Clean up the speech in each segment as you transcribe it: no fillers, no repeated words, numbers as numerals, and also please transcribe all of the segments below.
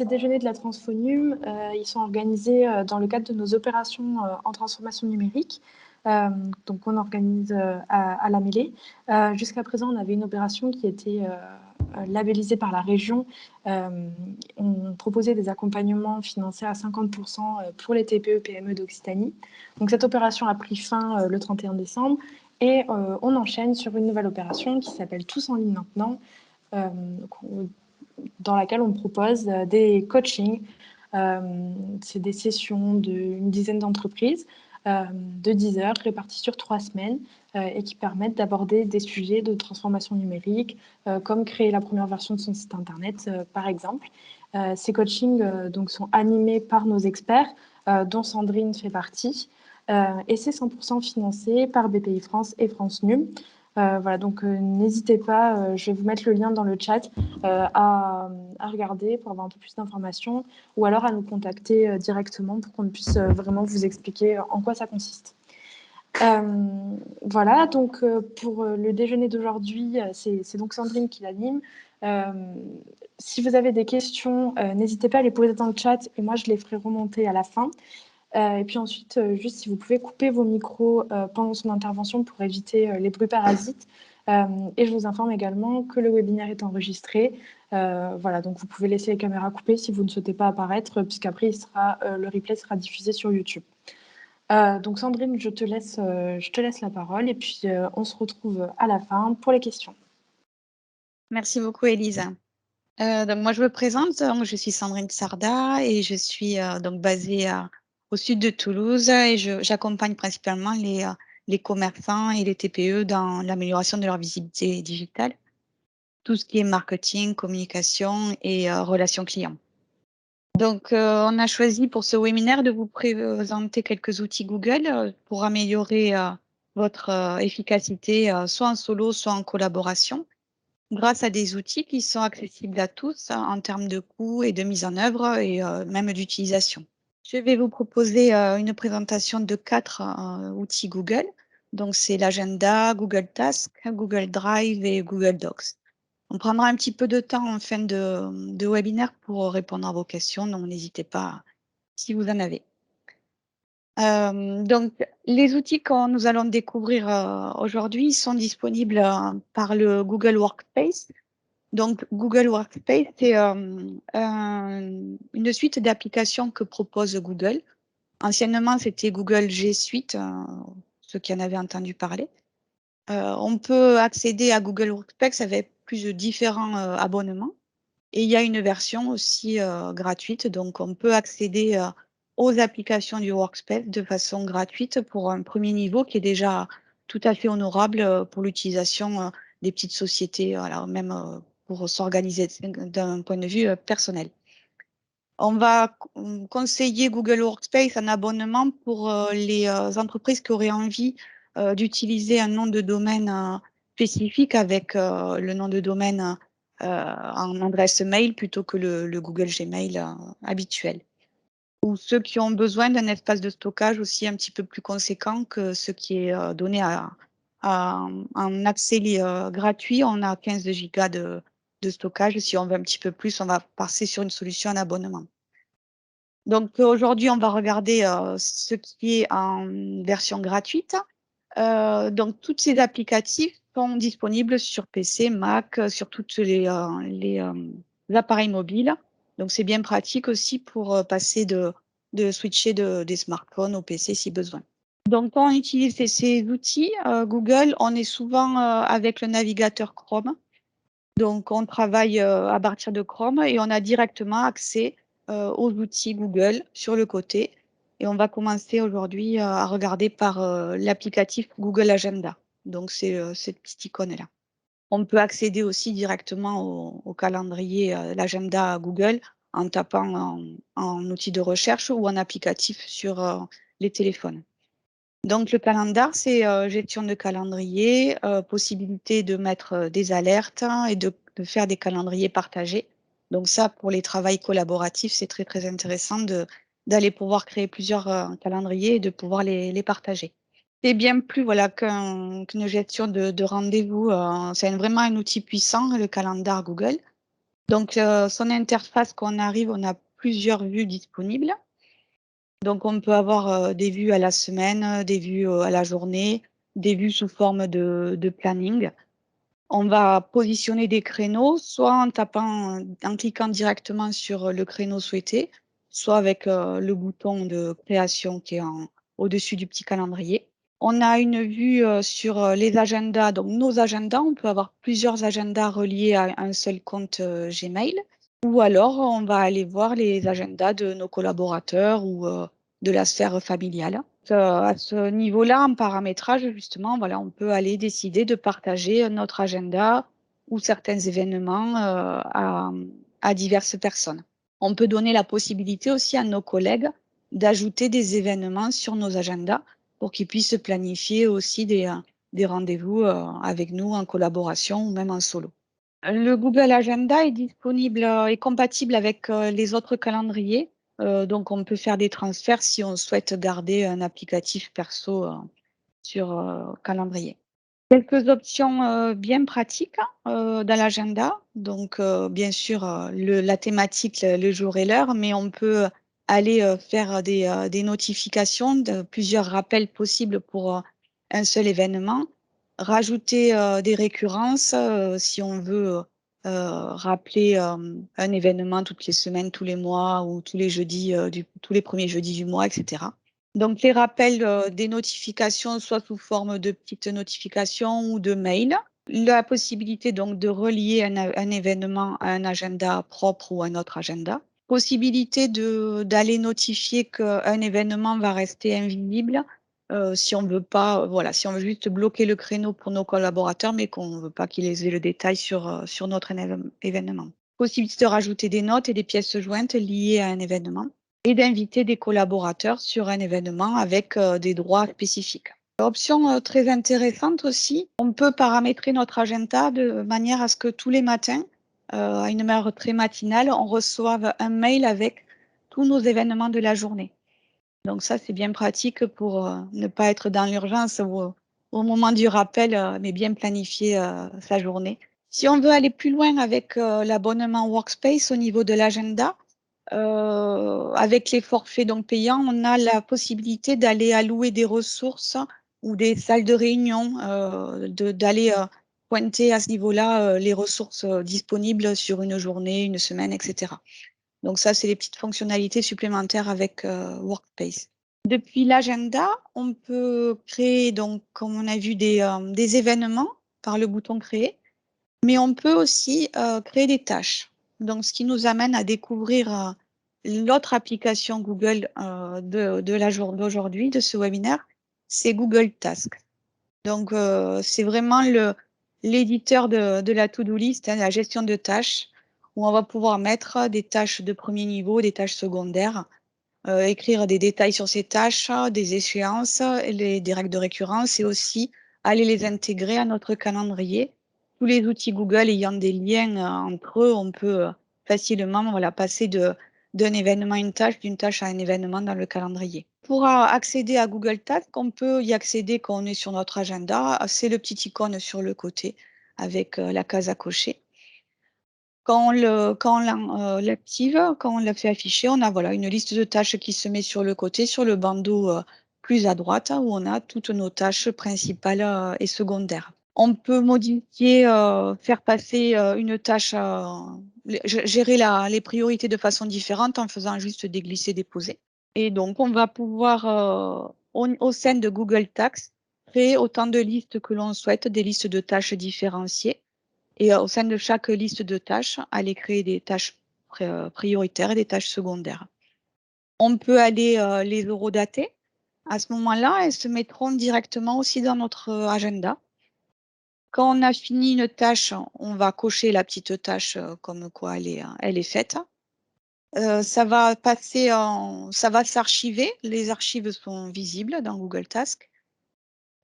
ces déjeuners de la Transfonum, ils sont organisés dans le cadre de nos opérations en transformation numérique. Donc, on organise à la mêlée. Jusqu'à présent, on avait une opération qui était labellisée par la région. On proposait des accompagnements financés à 50% pour les TPE-PME d'Occitanie. Donc, cette opération a pris fin le 31 décembre et on enchaîne sur une nouvelle opération qui s'appelle Tous en ligne maintenant, dans laquelle on propose des coachings. C'est des sessions d'une dizaine d'entreprises de 10 heures réparties sur 3 semaines et qui permettent d'aborder des sujets de transformation numérique comme créer la première version de son site internet par exemple. Ces coachings donc, sont animés par nos experts dont Sandrine fait partie et c'est 100% financé par BPI France et France Num. Voilà, donc n'hésitez pas, je vais vous mettre le lien dans le chat à regarder pour avoir un peu plus d'informations ou alors à nous contacter directement pour qu'on puisse vraiment vous expliquer en quoi ça consiste. Voilà, donc pour le déjeuner d'aujourd'hui, c'est donc Sandrine qui l'anime. Si vous avez des questions, n'hésitez pas à les poser dans le chat et moi je les ferai remonter à la fin. Et puis ensuite, juste si vous pouvez couper vos micros pendant son intervention pour éviter les bruits parasites. Et je vous informe également que le webinaire est enregistré. Voilà, donc vous pouvez laisser les caméras coupées si vous ne souhaitez pas apparaître, puisqu'après, le replay sera diffusé sur YouTube. Donc Sandrine, je te laisse la parole et puis on se retrouve à la fin pour les questions. Merci beaucoup, Elisa. Donc moi, je me présente. Donc, je suis Sandrine Sarda et je suis donc basée au sud de Toulouse et j'accompagne principalement les commerçants et les TPE dans l'amélioration de leur visibilité digitale, tout ce qui est marketing, communication et relations clients. Donc, on a choisi pour ce webinaire de vous présenter quelques outils Google pour améliorer votre efficacité, soit en solo, soit en collaboration, grâce à des outils qui sont accessibles à tous en termes de coûts et de mise en œuvre et même d'utilisation. Je vais vous proposer une présentation de 4 outils Google. Donc, c'est l'agenda, Google Tasks, Google Drive et Google Docs. On prendra un petit peu de temps en fin de webinaire pour répondre à vos questions, donc n'hésitez pas si vous en avez. Donc, les outils que nous allons découvrir aujourd'hui sont disponibles par le Google Workspace. Donc, Google Workspace, c'est une suite d'applications que propose Google. Anciennement, c'était Google G Suite, ceux qui en avaient entendu parler. On peut accéder à Google Workspace avec plus de différents abonnements. Et il y a une version aussi gratuite, donc on peut accéder aux applications du Workspace de façon gratuite pour un premier niveau qui est déjà tout à fait honorable pour l'utilisation des petites sociétés, voilà, même pour s'organiser d'un point de vue personnel. On va conseiller Google Workspace en abonnement pour les entreprises qui auraient envie d'utiliser un nom de domaine spécifique avec le nom de domaine en adresse mail plutôt que le Google Gmail habituel. Ou ceux qui ont besoin d'un espace de stockage aussi un petit peu plus conséquent que ce qui est donné en accès gratuit. On a 15 gigas de stockage. Si on veut un petit peu plus, on va passer sur une solution en abonnement. Donc aujourd'hui, on va regarder ce qui est en version gratuite. Donc toutes ces applicatifs sont disponibles sur PC, Mac, sur tous les appareils mobiles. Donc c'est bien pratique aussi pour passer de switcher des smartphones au PC si besoin. Donc quand on utilise ces outils, Google, on est souvent avec le navigateur Chrome. Donc on travaille à partir de Chrome et on a directement accès aux outils Google sur le côté. Et on va commencer aujourd'hui à regarder par l'applicatif Google Agenda. Donc, c'est cette petite icône-là. On peut accéder aussi directement au calendrier, l'agenda Google, en tapant en outil de recherche ou en applicatif sur les téléphones. Donc, le calendar, c'est gestion de calendrier, possibilité de mettre des alertes et de faire des calendriers partagés. Donc ça, pour les travails collaboratifs, c'est très, très intéressant d'aller pouvoir créer plusieurs calendriers et de pouvoir les partager. C'est bien plus voilà, qu'une gestion de rendez-vous. C'est vraiment un outil puissant, le calendar Google. Donc, son interface, quand on arrive, on a plusieurs vues disponibles. Donc, on peut avoir des vues à la semaine, des vues à la journée, des vues sous forme de planning. On va positionner des créneaux, soit en cliquant directement sur le créneau souhaité, soit avec le bouton de création qui est au-dessus du petit calendrier. On a une vue sur les agendas, donc nos agendas. On peut avoir plusieurs agendas reliés à un seul compte Gmail. Ou alors, on va aller voir les agendas de nos collaborateurs ou de la sphère familiale. À ce niveau-là, en paramétrage, justement, voilà, on peut aller décider de partager notre agenda ou certains événements à diverses personnes. On peut donner la possibilité aussi à nos collègues d'ajouter des événements sur nos agendas pour qu'ils puissent planifier aussi des rendez-vous avec nous en collaboration ou même en solo. Le Google Agenda est disponible et compatible avec les autres calendriers. Donc, on peut faire des transferts si on souhaite garder un applicatif perso sur calendrier. Quelques options bien pratiques dans l'agenda. Donc, bien sûr, la thématique, le jour et l'heure, mais on peut aller faire des notifications, plusieurs rappels possibles pour un seul événement. Rajouter des récurrences si on veut rappeler un événement toutes les semaines, tous les mois ou tous les jeudis, tous les premiers jeudis du mois, etc. Donc, les rappels des notifications, soit sous forme de petites notifications ou de mails. La possibilité donc de relier un événement à un agenda propre ou un autre agenda. Possibilité d'aller notifier qu'un événement va rester invisible si on veut pas, voilà, si on veut juste bloquer le créneau pour nos collaborateurs, mais qu'on ne veut pas qu'ils aient le détail sur notre événement. Possibilité de rajouter des notes et des pièces jointes liées à un événement et d'inviter des collaborateurs sur un événement avec des droits spécifiques. Option très intéressante aussi, on peut paramétrer notre agenda de manière à ce que tous les matins, à une heure très matinale, on reçoive un mail avec tous nos événements de la journée. Donc ça, c'est bien pratique pour ne pas être dans l'urgence au moment du rappel, mais bien planifier sa journée. Si on veut aller plus loin avec l'abonnement Workspace au niveau de l'agenda, avec les forfaits donc payants, on a la possibilité d'aller allouer des ressources ou des salles de réunion, d'aller pointer à ce niveau-là les ressources disponibles sur une journée, une semaine, etc. Donc ça, c'est les petites fonctionnalités supplémentaires avec Workspace. Depuis l'agenda, on peut créer, donc, comme on a vu, des événements par le bouton Créer, mais on peut aussi créer des tâches. Donc, ce qui nous amène à découvrir l'autre application Google d'aujourd'hui, de ce webinaire, c'est Google Tasks. Donc, c'est vraiment l'éditeur de la to-do list, hein, la gestion de tâches, où on va pouvoir mettre des tâches de premier niveau, des tâches secondaires, écrire des détails sur ces tâches, des échéances, des règles de récurrence et aussi aller les intégrer à notre calendrier. Tous les outils Google ayant des liens entre eux, on peut facilement voilà, passer d'un événement à une tâche, d'une tâche à un événement dans le calendrier. Pour accéder à Google Tasks, on peut y accéder quand on est sur notre agenda. C'est le petit icône sur le côté avec la case à cocher. Quand on l'active, quand on la fait afficher, on a voilà, une liste de tâches qui se met sur le côté, sur le bandeau plus à droite, où on a toutes nos tâches principales et secondaires. On peut modifier, faire passer une tâche, gérer les priorités de façon différente en faisant juste des glisser-déposer. Et donc, on va pouvoir, au sein de Google Tasks, créer autant de listes que l'on souhaite, des listes de tâches différenciées. Et au sein de chaque liste de tâches, aller créer des tâches prioritaires et des tâches secondaires. On peut aller les horodater. À ce moment-là, elles se mettront directement aussi dans notre agenda. Quand on a fini une tâche, on va cocher la petite tâche comme quoi elle est faite. Ça va s'archiver. Les archives sont visibles dans Google Tasks.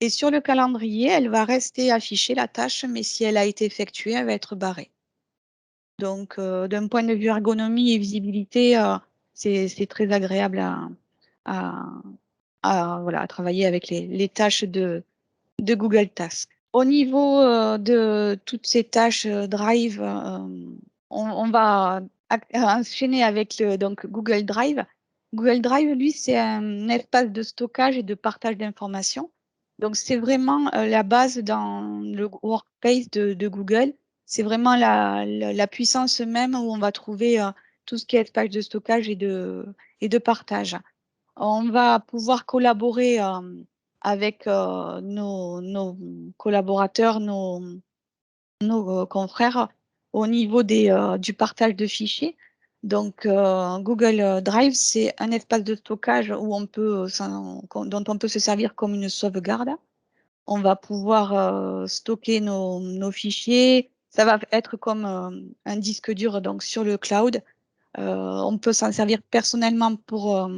Et sur le calendrier, elle va rester affichée, la tâche, mais si elle a été effectuée, elle va être barrée. Donc, d'un point de vue ergonomie et visibilité, c'est très agréable voilà, à travailler avec les tâches de Google Tasks. Au niveau de toutes ces tâches Drive On va enchaîner avec donc Google Drive. Google Drive, lui, c'est un espace de stockage et de partage d'informations. Donc, c'est vraiment la base dans le workspace de Google. C'est vraiment la puissance même où on va trouver tout ce qui est espace de stockage et de partage. On va pouvoir collaborer avec nos collaborateurs, nos confrères au niveau du partage de fichiers. Donc, Google Drive, c'est un espace de stockage où dont on peut se servir comme une sauvegarde. On va pouvoir stocker nos fichiers. Ça va être comme un disque dur donc sur le cloud. On peut s'en servir personnellement pour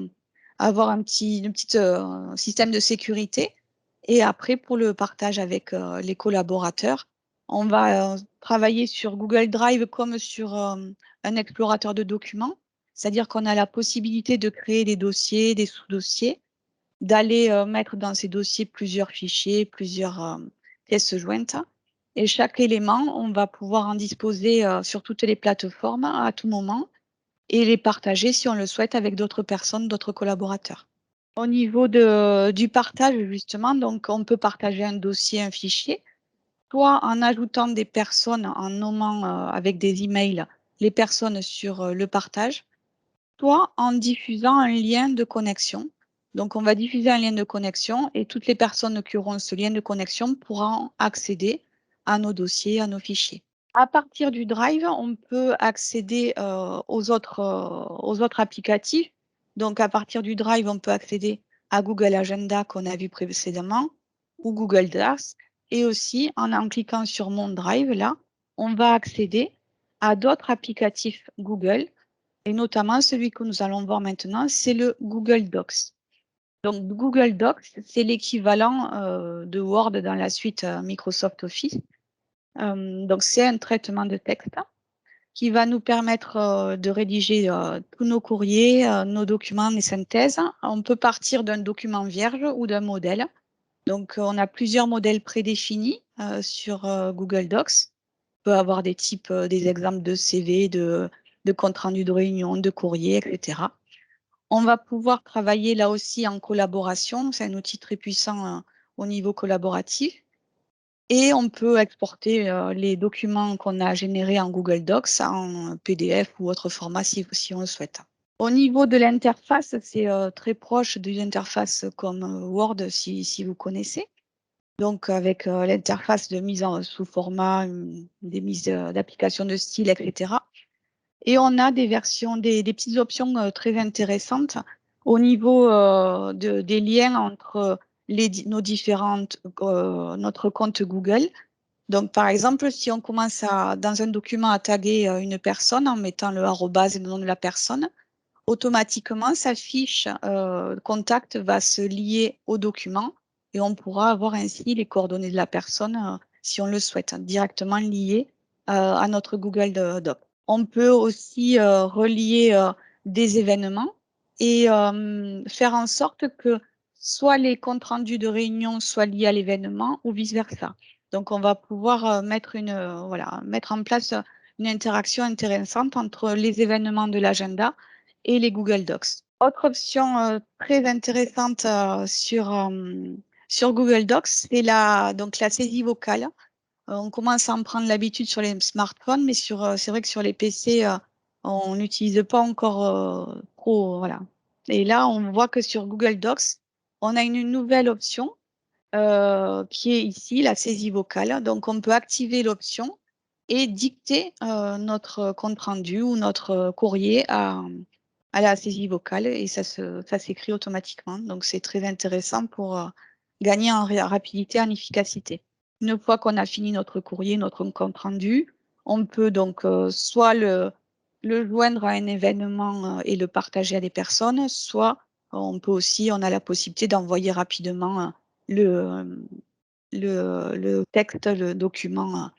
avoir un petit système de sécurité. Et après, pour le partage avec les collaborateurs, on va travailler sur Google Drive comme sur un explorateur de documents. C'est-à-dire qu'on a la possibilité de créer des dossiers, des sous-dossiers, d'aller mettre dans ces dossiers plusieurs fichiers, plusieurs pièces jointes. Et chaque élément, on va pouvoir en disposer sur toutes les plateformes à tout moment et les partager si on le souhaite avec d'autres personnes, d'autres collaborateurs. Au niveau du partage, justement, donc on peut partager un dossier, un fichier, soit en ajoutant des personnes, en nommant avec des emails les personnes sur le partage, soit en diffusant un lien de connexion. Donc, on va diffuser un lien de connexion et toutes les personnes qui auront ce lien de connexion pourront accéder à nos dossiers, à nos fichiers. À partir du Drive, on peut accéder aux autres applicatifs. Donc, à partir du Drive, on peut accéder à Google Agenda qu'on a vu précédemment ou Google Docs. Et aussi, en cliquant sur Mon Drive, là, on va accéder à d'autres applicatifs Google. Et notamment, celui que nous allons voir maintenant, c'est le Google Docs. Donc, Google Docs, c'est l'équivalent de Word dans la suite Microsoft Office. Donc, c'est un traitement de texte qui va nous permettre de rédiger tous nos courriers, nos documents, les synthèses. On peut partir d'un document vierge ou d'un modèle. Donc, on a plusieurs modèles prédéfinis sur Google Docs. On peut avoir des types, des exemples de CV, de compte rendu de réunion, de courrier, etc. On va pouvoir travailler là aussi en collaboration. C'est un outil très puissant au niveau collaboratif. Et on peut exporter les documents qu'on a générés en Google Docs en PDF ou autre format si on le souhaite. Au niveau de l'interface, c'est très proche d'une interface comme Word si vous connaissez. Donc avec l'interface de mise sous format, des mises d'application de style, etc. Et on a des versions, des petites options très intéressantes au niveau des liens entre nos différentes, notre compte Google. Donc, par exemple, si on commence dans un document à taguer une personne en mettant le arrobase et le nom de la personne, automatiquement, sa fiche contact va se lier au document et on pourra avoir ainsi les coordonnées de la personne, si on le souhaite, directement liées à notre Google Doc. On peut aussi relier des événements et faire en sorte que soit les comptes rendus de réunion soient liés à l'événement ou vice-versa. Donc, on va pouvoir mettre en place une interaction intéressante entre les événements de l'agenda et les Google Docs. Autre option très intéressante sur Google Docs, c'est donc la saisie vocale. On commence à en prendre l'habitude sur les smartphones, mais c'est vrai que sur les PC, on n'utilise pas encore trop. Voilà. Et là, on voit que sur Google Docs, on a une nouvelle option qui est ici, la saisie vocale. Donc, on peut activer l'option et dicter notre compte rendu ou notre courrier à la saisie vocale et ça s'écrit automatiquement. Donc, c'est très intéressant pour gagner en rapidité, en efficacité. Une fois qu'on a fini notre courrier, notre compte rendu, on peut donc soit le joindre à un événement et le partager à des personnes, soit on a la possibilité d'envoyer rapidement le texte, le document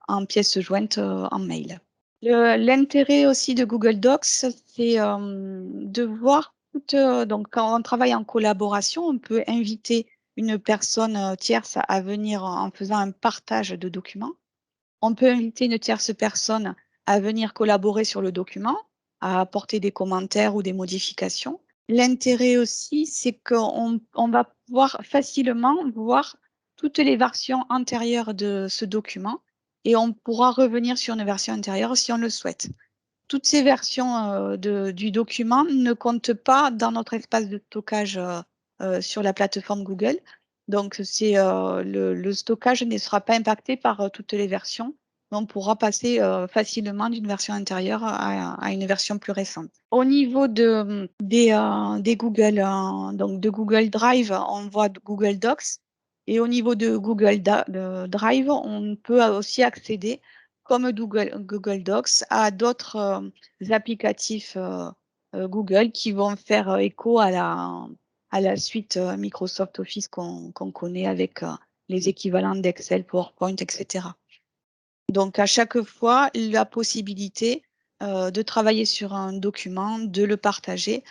en pièce jointe en mail. L'intérêt aussi de Google Docs, c'est de voir donc quand on travaille en collaboration, on peut inviter une personne tierce à venir en faisant un partage de documents. On peut inviter une tierce personne à venir collaborer sur le document, à apporter des commentaires ou des modifications. L'intérêt aussi, c'est qu'on va pouvoir facilement voir toutes les versions antérieures de ce document et on pourra revenir sur une version antérieure si on le souhaite. Toutes ces versions du document ne comptent pas dans notre espace de stockage sur la plateforme Google. Donc, le stockage ne sera pas impacté par toutes les versions. On pourra passer facilement d'une version antérieure à une version plus récente. Au niveau des Google, donc de Google Drive, on voit Google Docs. Et au niveau de Google Drive, on peut aussi accéder comme Google Docs, à d'autres applicatifs Google qui vont faire écho à la suite Microsoft Office qu'on connaît avec les équivalents d'Excel, PowerPoint, etc. Donc, à chaque fois, la possibilité de travailler sur un document, de le partager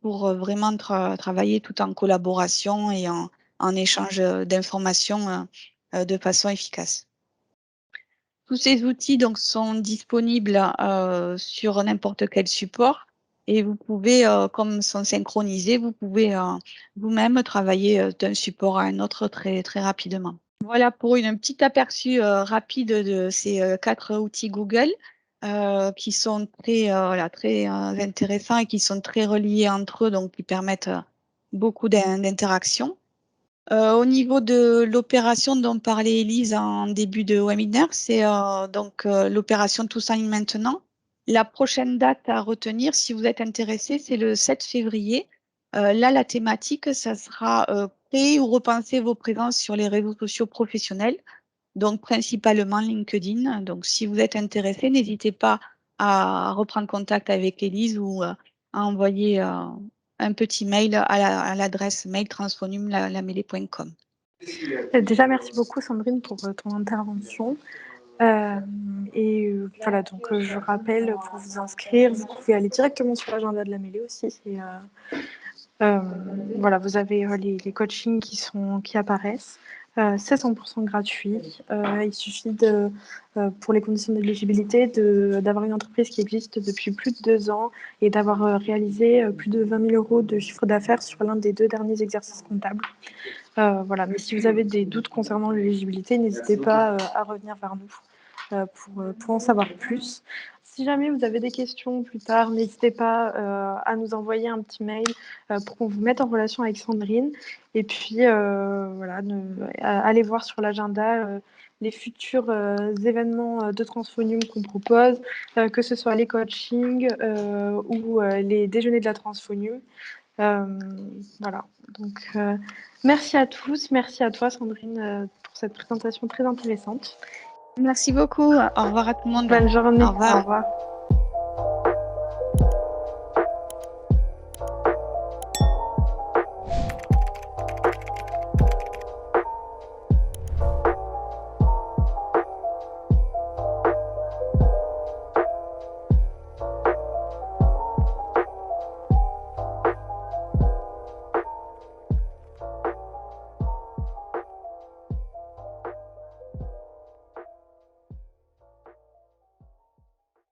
pour vraiment travailler tout en collaboration et en échange d'informations de façon efficace. Tous ces outils donc, sont disponibles sur n'importe quel support et vous pouvez, comme sont synchronisés, vous pouvez vous-même travailler d'un support à un autre très, très rapidement. Voilà pour un petit aperçu rapide de ces 4 outils Google qui sont très intéressants et qui sont très reliés entre eux, donc qui permettent beaucoup d'interactions. Au niveau de l'opération dont parlait Elise en début de webinaire, c'est donc l'opération Tous en ligne maintenant. La prochaine date à retenir, si vous êtes intéressé, c'est le 7 février. Là, la thématique, ça sera créer ou repenser vos présences sur les réseaux sociaux professionnels, donc principalement LinkedIn. Donc, si vous êtes intéressé, n'hésitez pas à reprendre contact avec Elise ou à envoyer un petit mail à l'adresse mail transphonum@lamélé.com. Déjà, merci beaucoup Sandrine pour ton intervention. Voilà, donc je rappelle, pour vous inscrire, vous pouvez aller directement sur l'agenda de la mêlée aussi. Voilà, vous avez les coachings qui apparaissent. C'est 100% gratuit. Il suffit pour les conditions d'éligibilité d'avoir une entreprise qui existe depuis plus de 2 ans et d'avoir réalisé plus de 20 000 euros de chiffre d'affaires sur l'un des 2 derniers exercices comptables. Voilà, mais si vous avez des doutes concernant l'éligibilité, n'hésitez pas à revenir vers nous pour en savoir plus. Si jamais vous avez des questions plus tard, n'hésitez pas à nous envoyer un petit mail pour qu'on vous mette en relation avec Sandrine. Et puis, voilà, allez voir sur l'agenda les futurs événements de Transphonium qu'on propose, que ce soit les coachings ou les déjeuners de la Transphonium. Voilà, donc merci à tous, merci à toi Sandrine pour cette présentation très intéressante. Merci beaucoup. Au revoir à tout le monde. Bonne journée, Au revoir. au revoir.